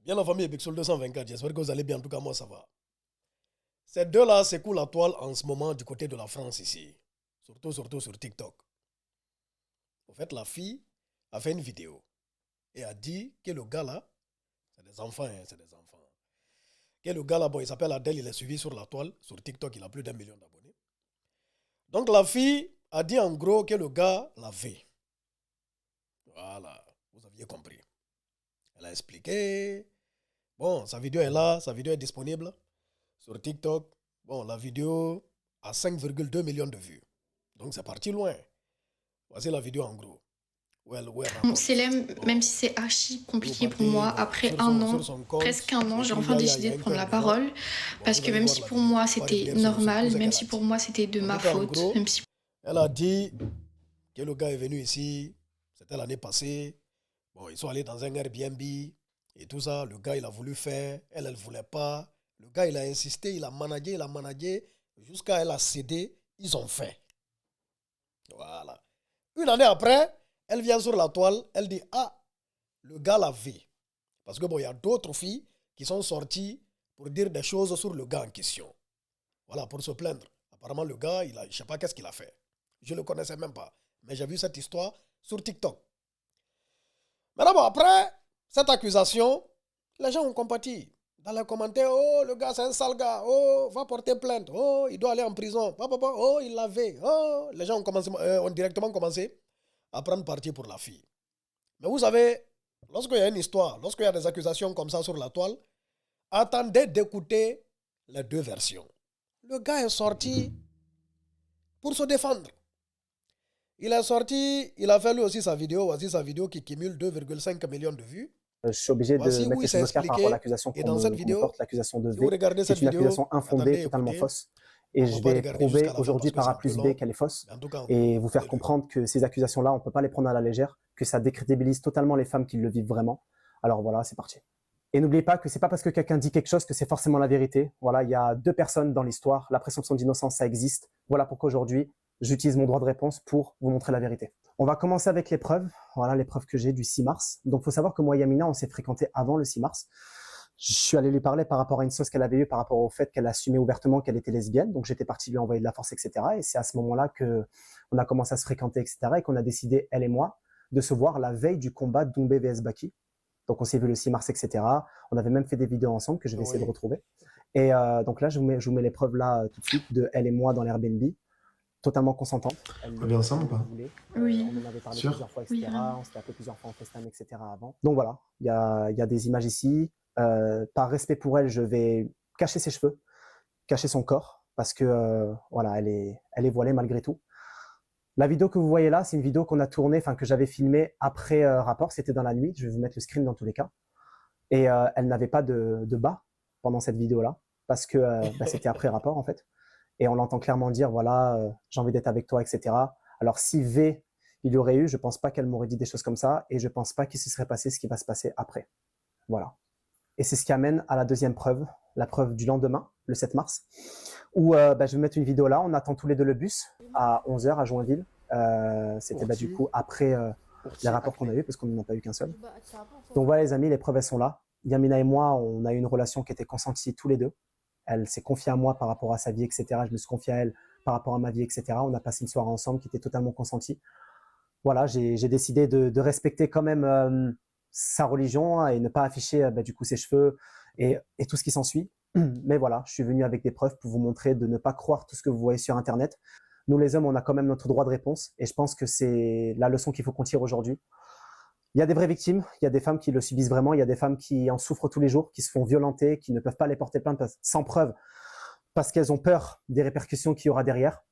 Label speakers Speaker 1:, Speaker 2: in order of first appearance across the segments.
Speaker 1: Bien la famille Bixol 224, j'espère que vous allez bien. En tout cas, moi, ça va. Ces deux-là secouent la toile en ce moment du côté de la France ici. Surtout sur TikTok. En fait, la fille a fait une vidéo et a dit que le gars là, c'est des enfants, hein, c'est des enfants. Que le gars là, bon, il s'appelle Adèle, il est suivi sur la toile. Sur TikTok, il a plus d'1 million d'abonnés. Donc la fille a dit en gros que le gars l'avait. Voilà, vous aviez compris. Elle a expliqué. Bon, sa vidéo est là, sa vidéo est disponible sur TikTok. Bon, la vidéo a 5,2 millions de vues. Donc c'est parti loin. Voici la vidéo en gros.
Speaker 2: Célèbre, même si c'est archi compliqué pour moi, après un an, presque un an, j'ai enfin décidé de prendre la parole. Parce que même si pour moi c'était normal, même si pour moi c'était de ma faute, même si...
Speaker 1: Elle a dit que le gars est venu ici, c'était l'année passée. Bon, ils sont allés dans un Airbnb et tout ça. Le gars, il a voulu faire, elle ne voulait pas. Le gars, il a insisté, il a managé, jusqu'à elle a cédé. Ils ont fait. Voilà. Une année après, elle vient sur la toile, elle dit, ah, le gars l'a vu. Parce que bon, il y a d'autres filles qui sont sorties pour dire des choses sur le gars en question. Voilà, pour se plaindre. Apparemment, le gars, je ne sais pas qu'est-ce qu'il a fait. Je ne le connaissais même pas. Mais j'ai vu cette histoire sur TikTok. Maintenant, bon, après cette accusation, les gens ont compati. Dans les commentaires, oh, le gars, c'est un sale gars. Oh, va porter plainte. Oh, il doit aller en prison. Oh, il l'avait. Oh, les gens ont directement commencé à prendre parti pour la fille. Mais vous savez, lorsqu'il y a une histoire, lorsqu'il y a des accusations comme ça sur la toile, attendez d'écouter les deux versions. Le gars est sorti pour se défendre. Il est sorti, il a fait lui aussi sa vidéo, voici sa vidéo qui cumule 2,5 millions de vues.
Speaker 3: Je suis obligé de mettre les choses au clair par rapport à l'accusation qu'on me porte, l'accusation de V, qui est une accusation infondée, totalement fausse. Et je vais prouver aujourd'hui par A plus B qu'elle est fausse et vous faire comprendre que ces accusations-là, on ne peut pas les prendre à la légère, que ça décrédibilise totalement les femmes qui le vivent vraiment. Alors voilà, c'est parti. Et n'oubliez pas que c'est pas parce que quelqu'un dit quelque chose que c'est forcément la vérité. Voilà, il y a deux personnes dans l'histoire, la présomption d'innocence, ça existe. Voilà pourquoi aujourd'hui, j'utilise mon droit de réponse pour vous montrer la vérité. On va commencer avec les preuves. Voilà les preuves que j'ai du 6 mars. Donc, il faut savoir que moi et Yamina, on s'est fréquentés avant le 6 mars. Je suis allé lui parler par rapport à une sauce qu'elle avait eue, par rapport au fait qu'elle assumait ouvertement qu'elle était lesbienne. Donc, j'étais parti lui envoyer de la force, etc. Et c'est à ce moment-là qu'on a commencé à se fréquenter, etc. Et qu'on a décidé, elle et moi, de se voir la veille du combat Doumbé vs Baki. Donc, on s'est vu le 6 mars, etc. On avait même fait des vidéos ensemble que je vais essayer de retrouver. Et donc là, je vous mets les preuves là tout de suite de elle et moi dans l'Airbnb. Totalement consentante.
Speaker 4: On est bien ensemble ou pas?
Speaker 2: Oui.
Speaker 3: On en avait parlé plusieurs fois, etc. Oui. On s'était appelé plusieurs fois en FaceTime, etc. avant. Donc voilà, il y a des images ici. Par respect pour elle, je vais cacher ses cheveux, cacher son corps, parce que voilà, elle est voilée malgré tout. La vidéo que vous voyez là, c'est une vidéo qu'on a tournée, enfin que j'avais filmée après rapport. C'était dans la nuit. Je vais vous mettre le screen dans tous les cas. Et elle n'avait pas de bas pendant cette vidéo-là, parce que c'était après rapport en fait. Et on l'entend clairement dire, voilà, j'ai envie d'être avec toi, etc. Alors si V, il y aurait eu, je pense pas qu'elle m'aurait dit des choses comme ça, et je pense pas qu'il se serait passé ce qui va se passer après. Voilà. Et c'est ce qui amène à la deuxième preuve, la preuve du lendemain, le 7 mars, où je vais mettre une vidéo là, on attend tous les deux le bus à 11h à Joinville. C'était du coup après les rapports qu'on a eu, parce qu'on n'en a pas eu qu'un seul. Donc voilà les amis, les preuves elles sont là. Yamina et moi, on a eu une relation qui était consentie tous les deux. Elle s'est confiée à moi par rapport à sa vie, etc. Je me suis confié à elle par rapport à ma vie, etc. On a passé une soirée ensemble qui était totalement consentie. Voilà, j'ai décidé de respecter quand même sa religion et ne pas afficher du coup ses cheveux et tout ce qui s'ensuit. Mais voilà, je suis venu avec des preuves pour vous montrer de ne pas croire tout ce que vous voyez sur Internet. Nous les hommes, on a quand même notre droit de réponse et je pense que c'est la leçon qu'il faut qu'on tire aujourd'hui. Il y a des vraies victimes, il y a des femmes qui le subissent vraiment, il y a des femmes qui en souffrent tous les jours, qui se font violenter, qui ne peuvent pas aller porter plainte sans preuve, parce qu'elles ont peur des répercussions qu'il y aura derrière.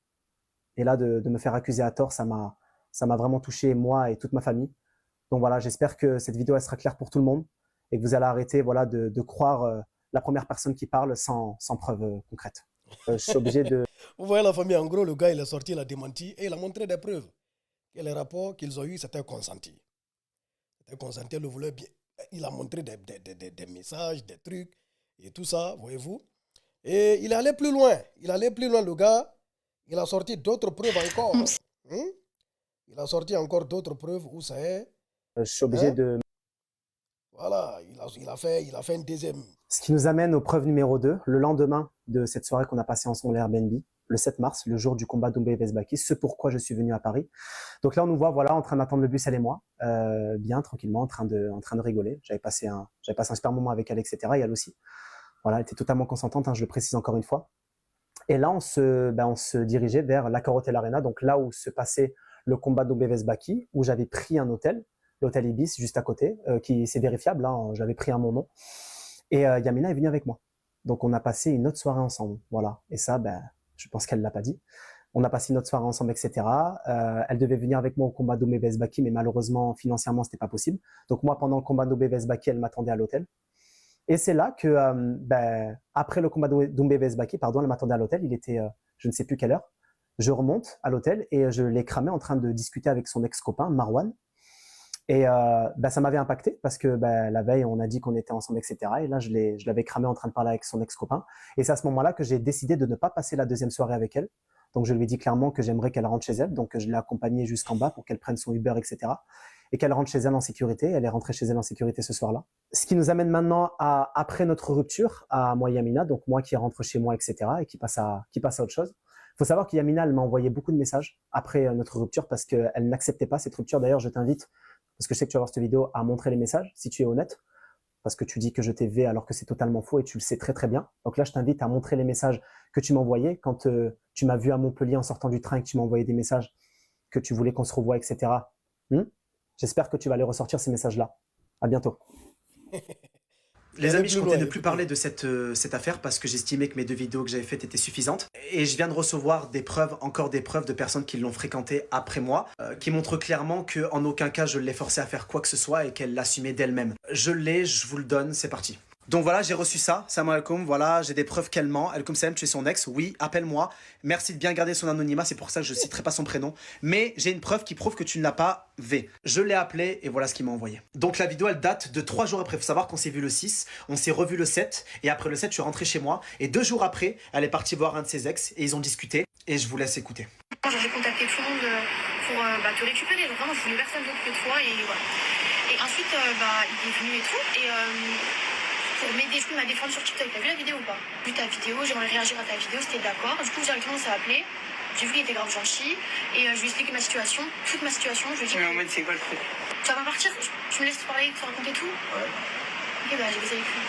Speaker 3: Et là, de me faire accuser à tort, ça m'a vraiment touché, moi et toute ma famille. Donc voilà, j'espère que cette vidéo elle sera claire pour tout le monde et que vous allez arrêter voilà, de croire la première personne qui parle sans preuve concrète. Je suis obligé de...
Speaker 1: Vous voyez la famille, en gros, le gars, il est sorti, il a démenti et il a montré des preuves. Que les rapports qu'ils ont eus, c'était consenti. C'était consenti, il le voulait bien. Il a montré des messages, des trucs et tout ça, voyez-vous. Et il allait plus loin. Il allait plus loin, le gars. Il a sorti d'autres preuves encore. Il a sorti encore d'autres preuves où ça est.
Speaker 3: Je suis obligé de...
Speaker 1: Voilà, il a fait une deuxième.
Speaker 3: Ce qui nous amène aux preuves numéro 2, le lendemain de cette soirée qu'on a passée ensemble à Airbnb, le 7 mars, le jour du combat Doumbé Vesbaki, ce pourquoi je suis venu à Paris. Donc là, on nous voit voilà, en train d'attendre le bus, elle et moi, bien, tranquillement, en train de rigoler. J'avais passé un super moment avec elle, etc. Et elle aussi. Voilà, elle était totalement consentante, hein, je le précise encore une fois. Et là, on se dirigeait vers l'Accor Hotel Arena, donc là où se passait le combat Doumbé Vesbaki, où j'avais pris un hôtel, l'hôtel Ibis, juste à côté, qui c'est vérifiable, hein, j'avais pris mon nom. Et Yamina est venue avec moi. Donc, on a passé une autre soirée ensemble. Voilà. Et ça, je pense qu'elle ne l'a pas dit. On a passé une autre soirée ensemble, etc. Elle devait venir avec moi au combat Doumbé Vesbaki, mais malheureusement, financièrement, ce n'était pas possible. Donc, moi, pendant le combat Doumbé Vesbaki, elle m'attendait à l'hôtel. Et c'est là que, après le combat Doumbé Vesbaki, elle m'attendait à l'hôtel. Il était, je ne sais plus quelle heure. Je remonte à l'hôtel et je l'ai cramé en train de discuter avec son ex-copain, Marwan. Et ça m'avait impacté parce que la veille, on a dit qu'on était ensemble, etc. Et là, je l'avais cramé en train de parler avec son ex-copain. Et c'est à ce moment-là que j'ai décidé de ne pas passer la deuxième soirée avec elle. Donc, je lui ai dit clairement que j'aimerais qu'elle rentre chez elle. Donc, je l'ai accompagnée jusqu'en bas pour qu'elle prenne son Uber, etc. Et qu'elle rentre chez elle en sécurité. Elle est rentrée chez elle en sécurité ce soir-là. Ce qui nous amène maintenant après notre rupture, à moi, Yamina. Donc, moi qui rentre chez moi, etc. Et qui passe à autre chose. Il faut savoir que Yamina, elle m'a envoyé beaucoup de messages après notre rupture parce qu'elle n'acceptait pas cette rupture. D'ailleurs, je t'invite, parce que je sais que tu vas voir cette vidéo, à montrer les messages, si tu es honnête, parce que tu dis que je t'ai V alors que c'est totalement faux et tu le sais très très bien. Donc là, je t'invite à montrer les messages que tu m'envoyais quand tu m'as vu à Montpellier en sortant du train et que tu m'as envoyé des messages que tu voulais qu'on se revoie, etc. J'espère que tu vas les ressortir, ces messages-là. À bientôt. Les amis, je comptais ne plus parler de cette affaire parce que j'estimais que mes 2 vidéos que j'avais faites étaient suffisantes. Et je viens de recevoir encore des preuves de personnes qui l'ont fréquenté après moi, qui montrent clairement qu'en aucun cas je l'ai forcée à faire quoi que ce soit et qu'elle l'assumait d'elle-même. Je l'ai, je vous le donne, c'est parti. Donc voilà, j'ai reçu ça, salam alaikum, voilà, j'ai des preuves qu'elle ment. Alaikum salam, tu es son ex, oui, appelle-moi. Merci de bien garder son anonymat, c'est pour ça que je ne citerai pas son prénom. Mais j'ai une preuve qui prouve que tu ne l'as pas V. Je l'ai appelé et voilà ce qu'il m'a envoyé. Donc la vidéo, elle date de 3 jours après. Il faut savoir qu'on s'est vu le 6, on s'est revu le 7, et après le 7, je suis rentré chez moi. Et 2 jours après, elle est partie voir un de ses ex, et ils ont discuté, et je vous laisse écouter.
Speaker 2: J'ai contacté tout le monde pour te récupérer, donc vraiment, je voulais personne d'autre que toi, et voilà. Et ensuite, il est venu et tout, et... pour m'aider, il m'a défendu sur TikTok. T'as vu la vidéo ou pas? J'ai vu ta vidéo, j'aimerais réagir à ta vidéo, c'était d'accord. Du coup, directement, on s'est appelé. J'ai vu qu'il était grave gentil. Et je lui ai expliqué ma situation, toute ma situation. Je lui ai dit. Mais en mode, c'est quoi le truc? Tu vas pas partir? Tu me laisses te parler, te raconter tout? Ouais. Ok, j'ai baisé avec lui.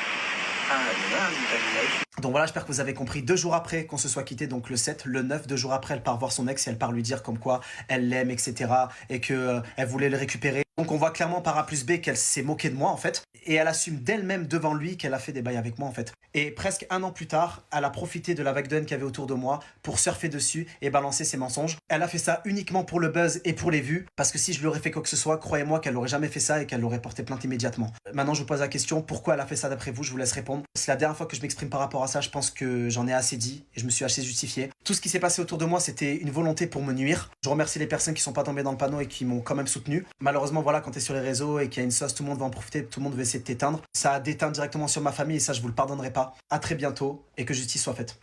Speaker 3: Donc voilà, j'espère que vous avez compris. 2 jours après qu'on se soit quitté, donc le 7, le 9, 2 jours après, elle part voir son ex et elle part lui dire comme quoi elle l'aime, etc. Et qu'elle voulait le récupérer. Donc on voit clairement par A plus B qu'elle s'est moquée de moi en fait. Et elle assume d'elle-même devant lui qu'elle a fait des bails avec moi en fait. Et presque 1 an plus tard, elle a profité de la vague de haine qu'il y avait autour de moi pour surfer dessus et balancer ses mensonges. Elle a fait ça uniquement pour le buzz et pour les vues. Parce que si je lui aurais fait quoi que ce soit, croyez-moi qu'elle n'aurait jamais fait ça et qu'elle aurait porté plainte immédiatement. Maintenant je vous pose la question, pourquoi elle a fait ça d'après vous? Je vous laisse répondre. C'est la dernière fois que je m'exprime par rapport à ça, je pense que j'en ai assez dit et je me suis assez justifié. Tout ce qui s'est passé autour de moi, c'était une volonté pour me nuire. Je remercie les personnes qui sont pas tombées dans le panneau et qui m'ont quand même soutenu. Malheureusement, voilà, quand t'es sur les réseaux et qu'il y a une sauce, tout le monde va en profiter, tout le monde va essayer de t'éteindre. Ça a déteint directement sur ma famille et ça, je vous le pardonnerai pas. À très bientôt et que justice soit faite.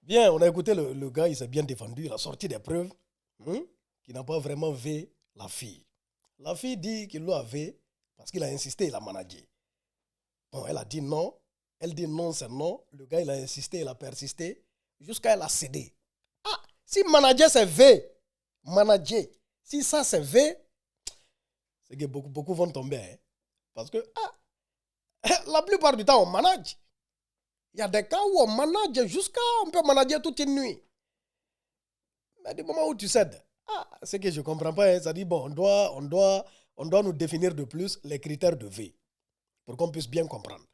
Speaker 1: Bien, on a écouté le gars, il s'est bien défendu, il a sorti des preuves qu'il n'a pas vraiment vu la fille. La fille dit qu'il l'a vu parce qu'il a insisté, il a managé. Bon, elle a dit non. Elle dit non, c'est non. Le gars, il a insisté, il a persisté jusqu'à elle a cédé. Ah, si manager, c'est V. Manager. Si ça, c'est V, c'est que beaucoup vont tomber. Hein. Parce que la plupart du temps, on manage. Il y a des cas où on manage on peut manager toute une nuit. Mais du moment où tu cèdes, c'est que je ne comprends pas. Hein. Ça dit, bon, on doit nous définir de plus les critères de V pour qu'on puisse bien comprendre.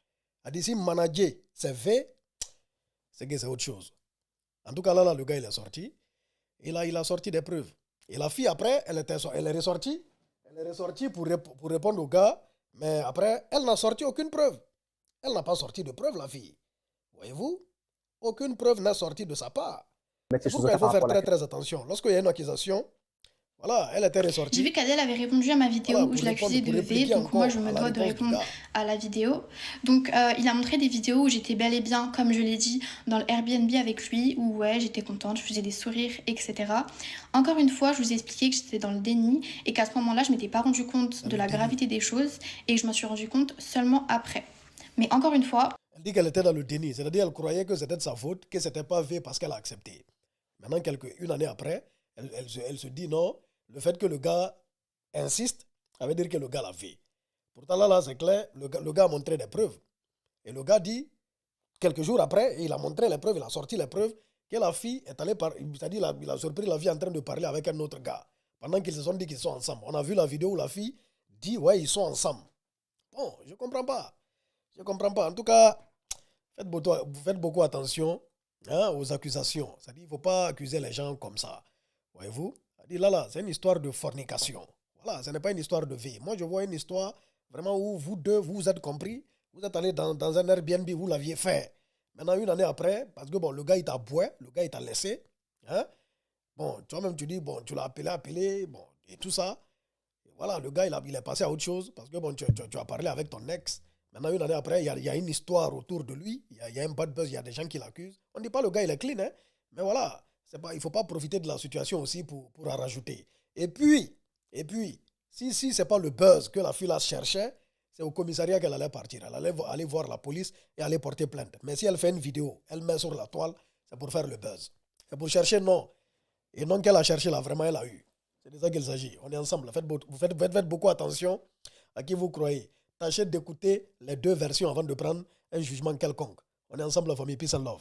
Speaker 1: Si manager, c'est V, c'est que c'est autre chose. En tout cas, là, le gars, il est sorti. Et là, il a sorti des preuves. Et la fille, après, elle est ressortie. Elle est ressortie pour répondre au gars. Mais après, elle n'a sorti aucune preuve. Elle n'a pas sorti de preuve, la fille. Voyez-vous? Aucune preuve n'a sorti de sa part. C'est pourquoi il faut faire très, très attention. Lorsqu'il y a une accusation, Voilà, elle était ressortie.
Speaker 2: J'ai vu qu'Adèle avait répondu à ma vidéo où je l'accusais de V, donc moi je me dois de répondre à la vidéo. Donc il a montré des vidéos où j'étais bel et bien, comme je l'ai dit, dans le Airbnb avec lui, où ouais, j'étais contente, je faisais des sourires, etc. Encore une fois, je vous ai expliqué que j'étais dans le déni et qu'à ce moment-là, je m'étais pas rendu compte de la gravité des choses et je m'en suis rendu compte seulement après. Mais encore une fois...
Speaker 1: Elle dit qu'elle était dans le déni, c'est-à-dire qu'elle croyait que c'était de sa faute, que c'était pas V parce qu'elle a accepté. Maintenant, une année après, elle se dit non, le fait que le gars insiste, ça veut dire que le gars l'a fait. Pourtant, là, c'est clair, le gars a montré des preuves. Et le gars dit, quelques jours après, il a montré les preuves, il a sorti les preuves, que la fille est allée c'est-à-dire il a surpris la fille en train de parler avec un autre gars, pendant qu'ils se sont dit qu'ils sont ensemble. On a vu la vidéo où la fille dit, ouais, ils sont ensemble. Bon, je ne comprends pas. Je ne comprends pas. En tout cas, faites beaucoup attention aux accusations. C'est-à-dire, il ne faut pas accuser les gens comme ça. Voyez-vous? Là, c'est une histoire de fornication. Voilà, ce n'est pas une histoire de vie. Moi, je vois une histoire vraiment où vous deux, vous êtes compris. Vous êtes allés dans un Airbnb, vous l'aviez fait. Maintenant, une année après, parce que bon, le gars, il t'a boué, le gars, il t'a laissé. Hein? Bon, toi-même, tu dis, bon, tu l'as appelé, bon, et tout ça. Et voilà, le gars, il est passé à autre chose parce que bon, tu as parlé avec ton ex. Maintenant, une année après, il y a une histoire autour de lui. Il y a un bad buzz, il y a des gens qui l'accusent. On ne dit pas le gars, il est clean, hein? Mais voilà. Il ne faut pas profiter de la situation aussi pour en rajouter. Et puis si ce n'est pas le buzz que la fille là cherchait, c'est au commissariat qu'elle allait partir. Elle allait aller voir la police et aller porter plainte. Mais si elle fait une vidéo, elle met sur la toile, c'est pour faire le buzz. C'est pour chercher non. Et non qu'elle a cherché là, vraiment elle a eu. C'est de ça qu'il s'agit. On est ensemble. Faites beaucoup attention à qui vous croyez. Tâchez d'écouter les deux versions avant de prendre un jugement quelconque. On est ensemble, la famille. Peace and love.